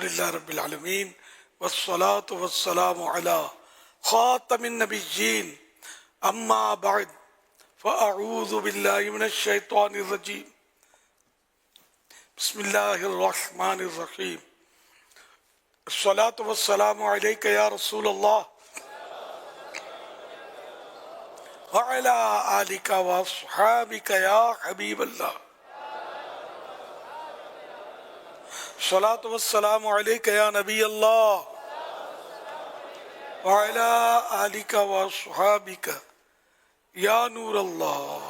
للہ رب العالمین والصلاة والسلام علی خاتم النبیین اما بعد فاعوذ باللہ من الشیطان الرجیم بسم اللہ الرحمن الرحیم الصلاة والسلام علیک یا رسول اللہ وعلی آلک واصحابک یا حبیب اللہ الصلاة والسلام علیک یا نبی اللہ وعلی آلک واصحابک یا نور اللہ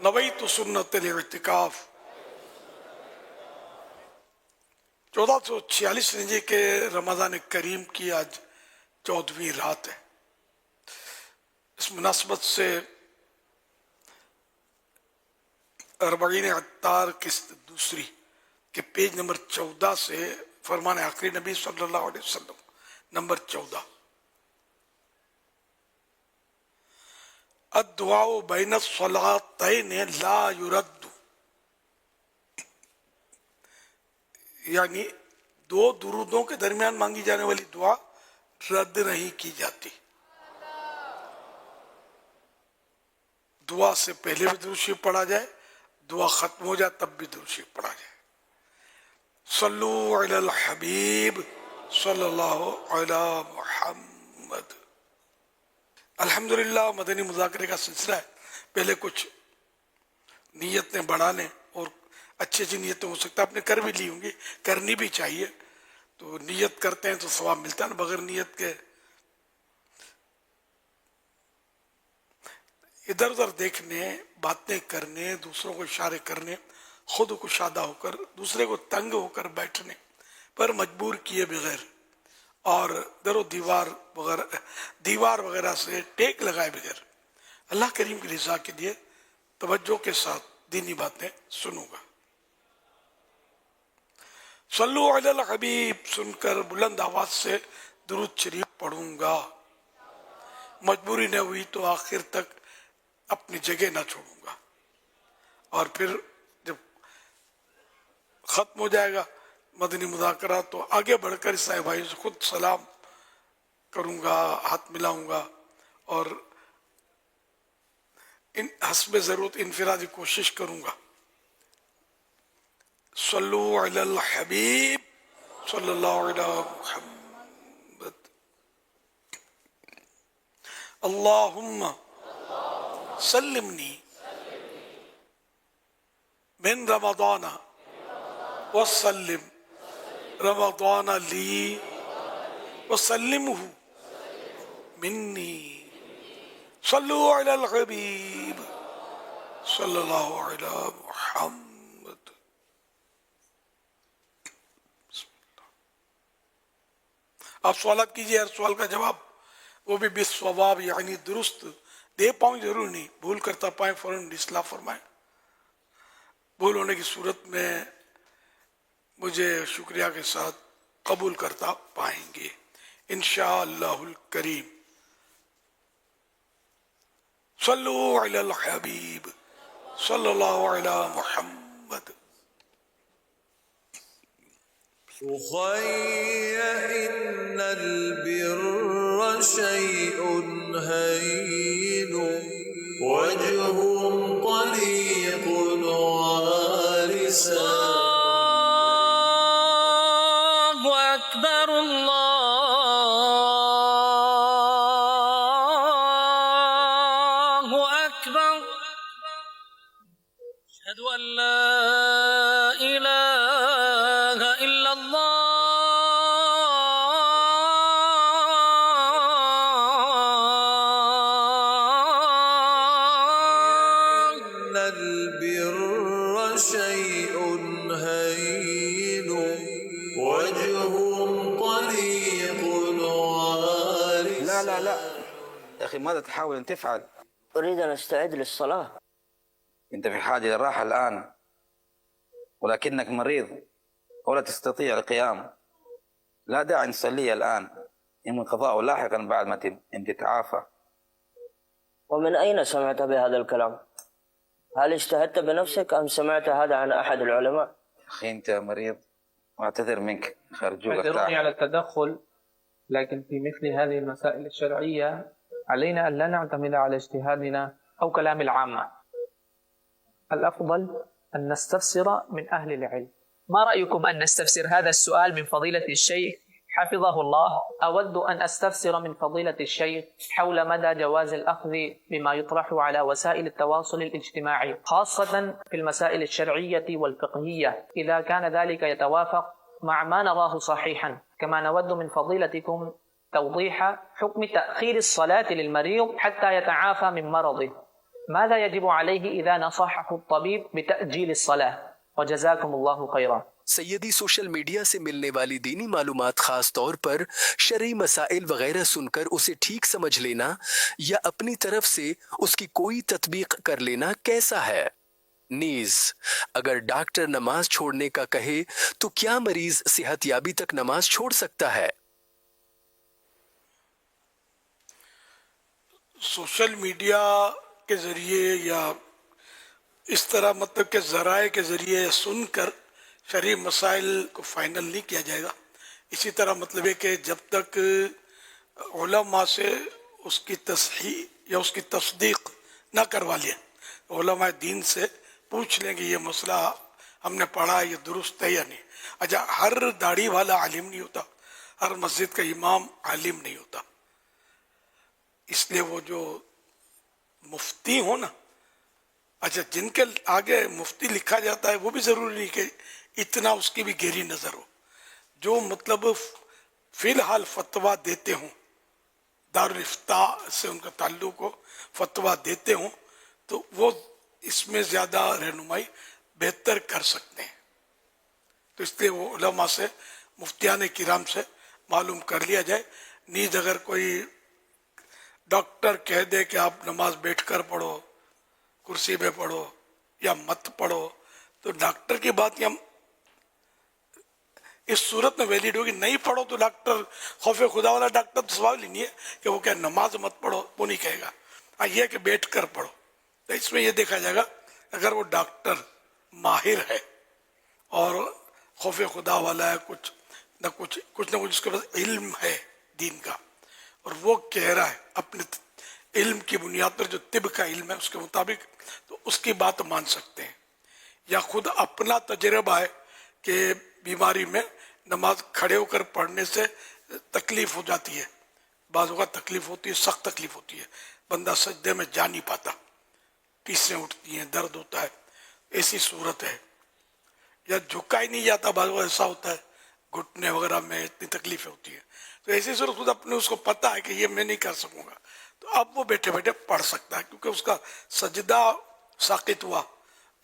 نویت سنت الاعتکاف 1446 ہجری کے رمضان کریم کی آج 14ویں رات ہے۔ اس مناسبت سے اربعین عطار کی دوسری کے پیج نمبر 14 سے فرمان آخری نبی صلی اللہ علیہ وسلم نمبر 14 الدعاء بین الصلاتین لا یرد، یعنی دو درودوں کے درمیان مانگی جانے والی دعا رد نہیں کی جاتی۔ دعا سے پہلے بھی درود شریف پڑھا جائے، دعا ختم ہو جائے تب بھی درود شریف پڑھا جائے۔ صلو علی الحبیب صلی اللہ علی محمد۔ الحمدللہ مدنی مذاکرے کا سلسلہ ہے۔ پہلے کچھ نیتیں بڑھا لیں، اور اچھی اچھی نیتیں ہو سکتا ہے آپ نے کر بھی لی ہوں گی، کرنی بھی چاہیے۔ تو نیت کرتے ہیں تو ثواب ملتا ہے نا، بغیر نیت کے ادھر ادھر دیکھنے، باتیں کرنے، دوسروں کو اشارے کرنے، خود کشادہ ہو کر دوسرے کو تنگ ہو کر بیٹھنے پر مجبور کیے بغیر، اور در و دیوار وغیرہ سے ٹیک لگائے بغیر اللہ کریم کی رضا کے لیے توجہ کے ساتھ دینی باتیں سنوں گا۔ صلو علی الحبیب سن کر بلند آواز سے درود شریف پڑھوں گا، مجبوری نہ ہوئی تو آخر تک اپنی جگہ نہ چھوڑوں گا، اور پھر جب ختم ہو جائے گا مدنی مذاکرہ تو آگے بڑھ کر عیسائی بھائی سے خود سلام کروں گا، ہاتھ ملاؤں گا، اور حسب ضرورت انفرادی کوشش کروں گا۔ صلو علی الحبیب صلی اللہ علی محمد۔ اللہم سلمنی من رمضان وسلم رمضان لی وسلمہ منی۔ صلو علی الحبیب صلی اللہ علی محمد۔ آپ سوالات کیجئے، ہر سوال کا جواب وہ بھی بالصواب، یعنی درست دے پاؤں، ضرور نہیں بھول کرتا پائیں فوراً اصلاح فرمائیں۔ بھول ہونے کی صورت میں مجھے شکریہ کے ساتھ قبول کرتا پائیں گے انشاءاللہ الکریم۔ صلو علی الحبیب صلی اللہ علی محمد۔ أخي إن البر شيء هين وجه طليق وارسا الله أكبر الله أكبر أشهد أن لا إله إلا الله إن البر شيء هين وجه طليق وارسا. لا يا أخي، ماذا تحاول أن تفعل؟ أريد أن أستعد للصلاة. أنت في حاجة للراحة الآن، ولكنك مريض ولا تستطيع القيام. لا داعي نصلي الآن، يمكن قضاءه لاحقا بعد ما أنت تتعافى. ومن أين سمعت بهذا الكلام؟ هل اجتهدت بنفسك أم سمعت هذا عن أحد العلماء؟ أخي أنت مريض وأعتذر منك، أرجوك اعذروني على التدخل، لكن في مثل هذه المسائل الشرعية علينا أن لا نعتمد على اجتهادنا أو كلام العامة. الأفضل أن نستفسر من أهل العلم. ما رأيكم أن نستفسر هذا السؤال من فضيلة الشيخ حفظه الله؟ أود أن أستفسر من فضيلة الشيخ حول مدى جواز الأخذ بما يطرح على وسائل التواصل الاجتماعي، خاصة في المسائل الشرعية والفقهية، إذا كان ذلك يتوافق مع ما نراه صحيحا. كما نود من فضيلتكم توضيح حكم تأخير الصلاة للمريض حتى يتعافى من مرضه. ماذا يجب عليه إذا نصحه الطبيب بتأجيل الصلاة؟ وجزاكم اللہ خیرا۔ سیدی سوشل میڈیا سے ملنے والی دینی معلومات خاص طور پر شرعی مسائل وغیرہ سن کر اسے ٹھیک سمجھ لینا یا اپنی طرف سے اس کی کوئی تطبیق کر لینا کیسا ہے؟ نیز اگر ڈاکٹر نماز چھوڑنے کا کہے تو کیا مریض صحت یابی تک نماز چھوڑ سکتا ہے؟ سوشل میڈیا کے ذریعے یا اس طرح مطلب کہ ذرائع کے ذریعے سن کر شرعی مسائل کو فائنل نہیں کیا جائے گا۔ اسی طرح مطلب ہے کہ جب تک علماء سے اس کی تصحیح یا اس کی تصدیق نہ کروا لیں، علماء دین سے پوچھ لیں کہ یہ مسئلہ ہم نے پڑھا یہ درست ہے یا نہیں۔ اچھا، ہر داڑھی والا عالم نہیں ہوتا، ہر مسجد کا امام عالم نہیں ہوتا، اس لیے وہ جو مفتی ہو نا، اچھا جن کے آگے مفتی لکھا جاتا ہے وہ بھی ضروری نہیں کہ اتنا اس کی بھی گہری نظر ہو۔ جو مطلب فی الحال فتویٰ دیتے ہوں، دارالافتاء سے ان کا تعلق ہو، فتویٰ دیتے ہوں، تو وہ اس میں زیادہ رہنمائی بہتر کر سکتے ہیں۔ تو اس لیے وہ علماء سے، مفتیان کرام سے معلوم کر لیا جائے۔ نیز اگر کوئی ڈاکٹر کہہ دے کہ آپ نماز بیٹھ کر پڑھو، کرسی پہ پڑھو یا مت پڑھو، تو ڈاکٹر کی بات ہم اس صورت میں ویلڈ ہوگی۔ نہیں پڑھو تو ڈاکٹر خوف خدا والا ڈاکٹر تو سوال ہی نہیں ہے کہ وہ کہ نماز مت پڑھو، وہ نہیں کہے گا، ہاں یہ کہ بیٹھ کر پڑھو۔ تو اس میں یہ دیکھا جائے گا اگر وہ ڈاکٹر ماہر ہے اور خوف خدا والا ہے، کچھ نہ کچھ اس کے پاس علم ہے دین کا، اور وہ کہہ رہا ہے اپنے علم کی بنیاد پر، جو طب کا علم ہے اس کے مطابق، تو اس کی بات مان سکتے ہیں۔ یا خود اپنا تجربہ ہے کہ بیماری میں نماز کھڑے ہو کر پڑھنے سے تکلیف ہو جاتی ہے، بعض اوقات تکلیف ہوتی ہے، سخت تکلیف ہوتی ہے، بندہ سجدے میں جا نہیں پاتا، ٹیسیں اٹھتی ہیں، درد ہوتا ہے، ایسی صورت ہے۔ یا جھکا ہی نہیں جاتا، بعض اوقات ایسا ہوتا ہے گھٹنے وغیرہ میں اتنی تکلیفیں ہوتی ہیں، تو ایسی صورت خود اپنے اس کو پتہ ہے کہ یہ میں نہیں کر سکوں گا، تو اب وہ بیٹھے بیٹھے پڑھ سکتا ہے، کیونکہ اس کا سجدہ ساقط ہوا،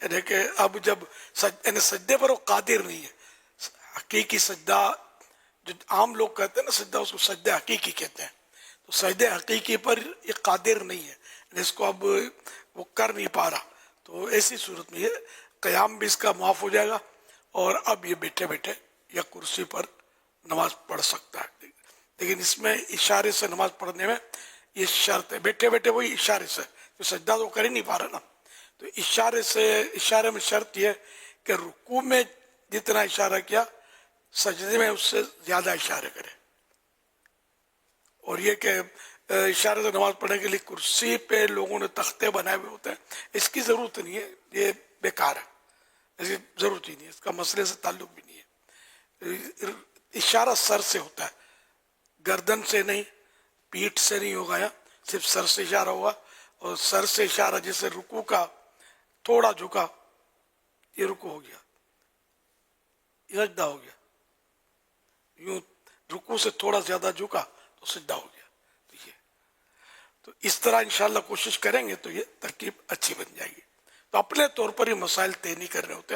یعنی کہ اب جب سجدے پر وہ قادر نہیں ہے۔ حقیقی سجدہ جو عام لوگ کہتے ہیں نا سجدہ، اس کو سجدہ حقیقی کہتے ہیں، تو سجدہ حقیقی پر یہ قادر نہیں ہے، یعنی اس کو اب وہ کر نہیں پا رہا، تو ایسی صورت میں یہ قیام بھی اس کا معاف ہو جائے گا، اور اب یہ بیٹھے بیٹھے یا کرسی پر نماز پڑھ سکتا ہے۔ لیکن اس میں اشارے سے نماز پڑھنے میں یہ شرط ہے، بیٹھے بیٹھے وہی اشارے سے، تو سجدہ تو کر ہی نہیں پا رہا نا، تو اشارے میں شرط یہ کہ رکوع میں جتنا اشارہ کیا سجدے میں اس سے زیادہ اشارے کرے، اور یہ کہ اشارے سے نماز پڑھنے کے لیے کرسی پہ لوگوں نے تختے بنائے ہوئے ہوتے ہیں، اس کی ضرورت نہیں ہے، یہ بیکار ہے، اس کی ضرورت ہی نہیں ہے، اس کا مسئلے سے تعلق بھی نہیں ہے۔ اشارہ سر سے ہوتا ہے، گردن سے نہیں، پیٹھ سے نہیں ہوگا، یا صرف سر سے اشارہ ہوگا، اور سر سے اشارہ جیسے رکوع کا تھوڑا جھکا، یہ رکوع ہو گیا، یہ سجدہ ہو گیا، یوں رکوع سے تھوڑا زیادہ جھکا تو سجدہ ہو گیا، تو اس طرح انشاءاللہ کوشش کریں گے تو یہ ترکیب اچھی بن جائے گی۔ تو اپنے طور پر یہ مسائل طے نہیں کر رہے ہوتے،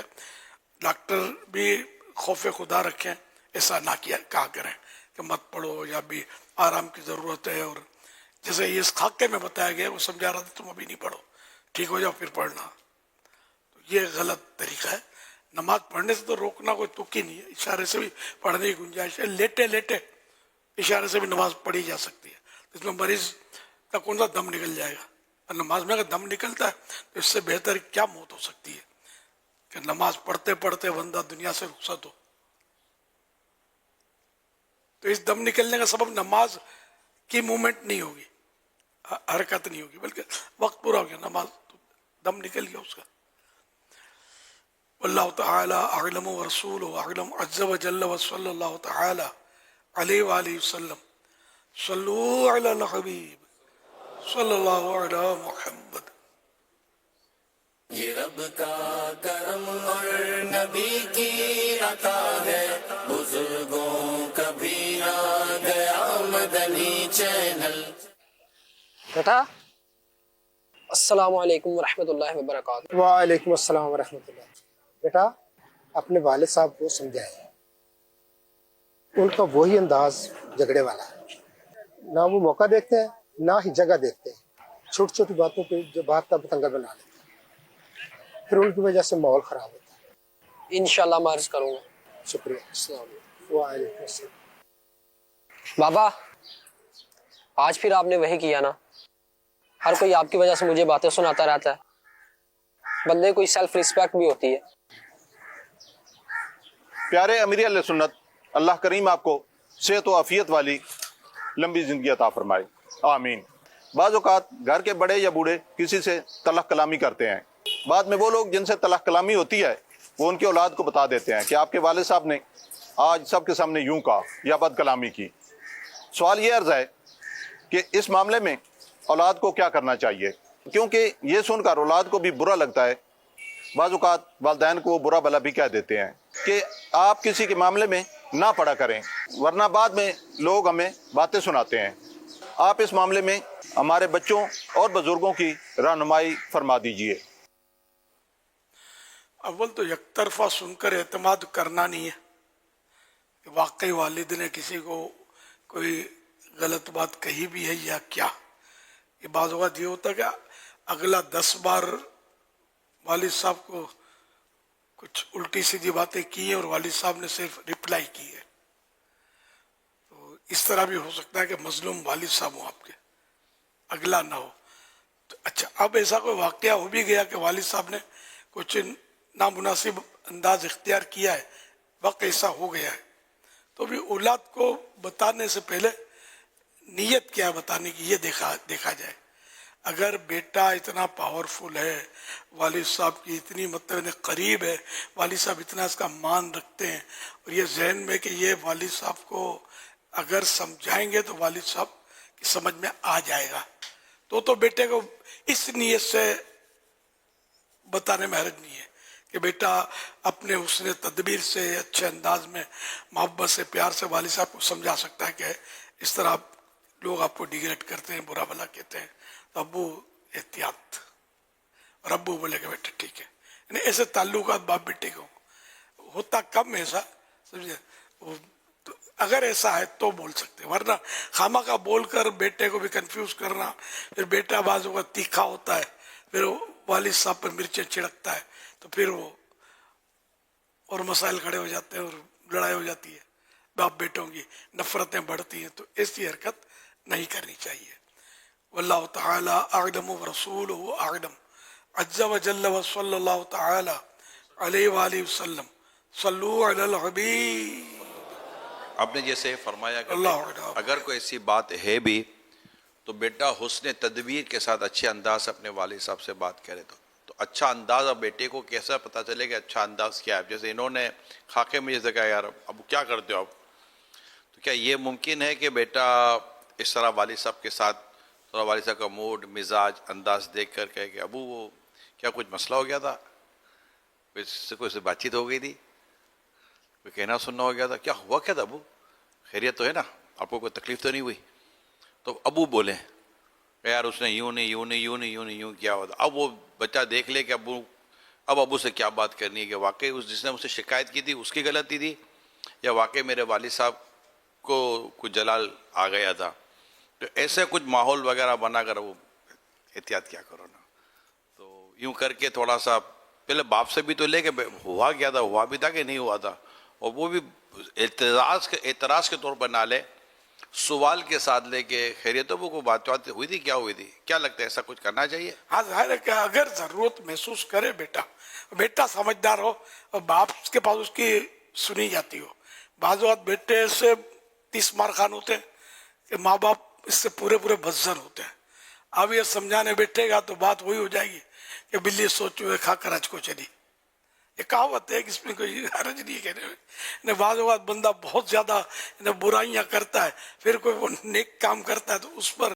ڈاکٹر بھی خوف خدا رکھیں، ایسا نہ کہا کریں کہ مت پڑھو یا بھی آرام کی ضرورت ہے، اور جیسے یہ اس خاکے میں بتایا گیا وہ سمجھا رہا تھا تم ابھی نہیں پڑھو، ٹھیک ہو جاؤ پھر پڑھنا، تو یہ غلط طریقہ ہے۔ نماز پڑھنے سے تو روکنا کوئی تک ہی نہیں ہے، اشارے سے بھی پڑھنے کی گنجائش ہے، لیٹے لیٹے اشارے سے بھی نماز پڑھی جا سکتی ہے، اس میں مریض کا کون سا دم نکل جائے گا، اور نماز میں اگر دم نکلتا ہے تو اس سے بہتر کیا موت ہو سکتی ہے کہ نماز پڑھتے پڑھتے بندہ دنیا سے رخصت ہو. تو اس دم نکلنے کا سبب نماز کی مومنٹ نہیں ہوگی, حرکت نہیں ہوگی, بلکہ وقت پورا ہو گیا, نماز دم نکل گیا اس کا. واللہ تعالی اعلم ورسولہ اعلم عز وجل وصلی اللہ تعالی علیہ وآلہ وسلم. صلو علی الحبیب صلی اللہ علی محمد. یہ رب کا کرم اور نبی کی عطا ہے, بزرگوں کا بھی آ گیا مدنی چینل. بیٹا السلام علیکم ورحمۃ اللہ وبرکاتہ. وعلیکم السلام ورحمۃ اللہ. بیٹا اپنے والد صاحب کو سمجھائے, ان کا وہی انداز جھگڑے والا ہے, نہ وہ موقع دیکھتے ہیں نہ ہی جگہ دیکھتے ہیں. چھوٹی چھوٹی باتوں پہ جو بات کا بتنگڑ بنا لیتے ہیں, پھر ان کی وجہ سے ماحول خراب ہوتا ہے. انشاءاللہ میں عرض کروں گا. شکریہ. السلام علیکم. وعلیکم السلام. بابا آج پھر آپ نے وہی کیا نا, ہر کوئی آپ کی وجہ سے مجھے باتیں سناتا رہتا ہے. بندے کو سیلف ریسپیکٹ بھی ہوتی ہے. پیارے امیر علیہ سنت, اللہ کریم آپ کو صحت و عافیت والی لمبی زندگی عطا فرمائے, آمین. بعض اوقات گھر کے بڑے یا بوڑھے کسی سے تلخ کلامی کرتے ہیں. بعد میں وہ لوگ جن سے تلخ کلامی ہوتی ہے وہ ان کی اولاد کو بتا دیتے ہیں کہ آپ کے والد صاحب نے آج سب کے سامنے یوں کہا یا بد کلامی کی. سوال یہ عرض ہے کہ اس معاملے میں اولاد کو کیا کرنا چاہیے, کیونکہ یہ سن کر اولاد کو بھی برا لگتا ہے. بعض اوقات والدین کو برا بھلا بھی کہہ دیتے ہیں کہ آپ کسی کے معاملے میں نہ پڑا کریں, ورنہ بعد میں لوگ ہمیں باتیں سناتے ہیں. آپ اس معاملے میں ہمارے بچوں اور بزرگوں کی رہنمائی فرما دیجئے. اول تو یک طرفہ سن کر اعتماد کرنا نہیں ہے کہ واقعی والد نے کسی کو کوئی غلط بات کہی بھی ہے یا کیا. یہ بعض اوقات یہ ہوتا ہے کہ اگلا 10 بار والد صاحب کو کچھ الٹی سیدھی باتیں کی ہیں اور والد صاحب نے صرف رپلائی کی ہے. تو اس طرح بھی ہو سکتا ہے کہ مظلوم والد صاحب ہوں آپ کے, اگلا نہ ہو. تو اچھا, اب ایسا کوئی واقعہ ہو بھی گیا کہ والد صاحب نے کچھ نامناسب انداز اختیار کیا ہے, وقت ایسا ہو گیا ہے, تو بھی اولاد کو بتانے سے پہلے نیت کیا بتانے کی یہ دیکھا جائے. اگر بیٹا اتنا پاورفل ہے, والد صاحب کی اتنی مطلب قریب ہے, والد صاحب اتنا اس کا مان رکھتے ہیں, اور یہ ذہن میں کہ یہ والد صاحب کو اگر سمجھائیں گے تو والد صاحب کی سمجھ میں آ جائے گا, تو بیٹے کو اس نیت سے بتانے میں حرج نہیں ہے کہ بیٹا اپنے حسن تدبیر سے اچھے انداز میں محبت سے پیار سے والد صاحب کو سمجھا سکتا ہے کہ اس طرح لوگ آپ کو ڈیگریڈ کرتے ہیں, برا بھلا کہتے ہیں, تو ابو احتیاط, اور ابو بولے کہ بیٹا ٹھیک ہے. یعنی ایسے تعلقات باپ بیٹے کو ہوتا کم ایسا, سمجھے. اگر ایسا ہے تو بول سکتے, ورنہ خامہ کا بول کر بیٹے کو بھی کنفیوز کرنا, پھر بیٹا بعض اوقات تیکھا ہوتا ہے, پھر والد صاحب پر مرچیں چھڑکتا ہے, تو پھر وہ اور مسائل کھڑے ہو جاتے ہیں اور لڑائی ہو جاتی ہے, باپ بیٹوں کی نفرتیں بڑھتی ہیں. تو ایسی حرکت نہیں کرنی چاہیے. واللہ تعالی اعلم ورسولہ اعلم عز وجل وصلی اللہ تعالی علیہ وآلہ وسلم. صلو علی الحبیب. آپ نے جیسے فرمایا کہ اگر کوئی ایسی بات ہے بھی تو بیٹا حسن تدبیر کے ساتھ اچھے انداز سے اپنے والد صاحب سے بات کرے. تو اچھا انداز اب بیٹے کو کیسا پتہ چلے کہ اچھا انداز کیا ہے. جیسے انہوں نے خاکے میں جیسے کہا یار اب کیا کرتے ہو آپ, تو کیا یہ ممکن ہے کہ بیٹا اس طرح والد صاحب کے ساتھ تھوڑا والد صاحب کا موڈ مزاج انداز دیکھ کر کہے کہ ابو وہ کیا کچھ مسئلہ ہو گیا تھا, کوئی سے بات چیت ہو گئی تھی, کوئی کہنا سننا ہو گیا تھا, کیا ہوا کیا تھا ابو, خیریت تو ہے نا, آپ کو کوئی تکلیف تو نہیں ہوئی. تو ابو بولیں یار اس نے یوں کیا ہوا تھا. اب وہ بچہ دیکھ لے کہ ابو سے کیا بات کرنی ہے, کہ واقعی جس نے مجھ سے شکایت کی تھی اس کی غلطی تھی یا واقعی میرے والد صاحب کو کچھ جلال آ گیا تھا. تو ایسے کچھ ماحول وغیرہ بنا کر وہ احتیاط کیا کرو نا. تو یوں کر کے تھوڑا سا پہلے باپ سے بھی تو لے کہ ہوا کیا تھا, ہوا بھی تھا کہ نہیں ہوا تھا, اور وہ بھی اعتراض کے طور پر نہ لے, سوال کے ساتھ لے کے خیریتوں کو بات ہوئی تھی، کیا ہوئی تھی؟ کیا لگتا ہے ایسا کچھ کرنا چاہیے؟ ہاں ظاہر ہے کہ اگر ضرورت محسوس کرے بیٹا سمجھدار ہو اور باپ کے پاس اس کی سنی جاتی ہو. بعض اوقات بیٹے سے 30 مار خان ہوتے ہیں کہ ماں باپ اس سے پورے بزر ہوتے ہیں. اب یہ سمجھانے بیٹھے گا تو بات وہی ہو جائے گی کہ بلی سوچ ہوئے کھا کر اج کو چلی. یہ کہاوت ہے کہ اس میں کوئی حرج نہیں کہنے میں. بعض اوقات بندہ بہت زیادہ برائیاں کرتا ہے، پھر کوئی وہ نیک کام کرتا ہے تو اس پر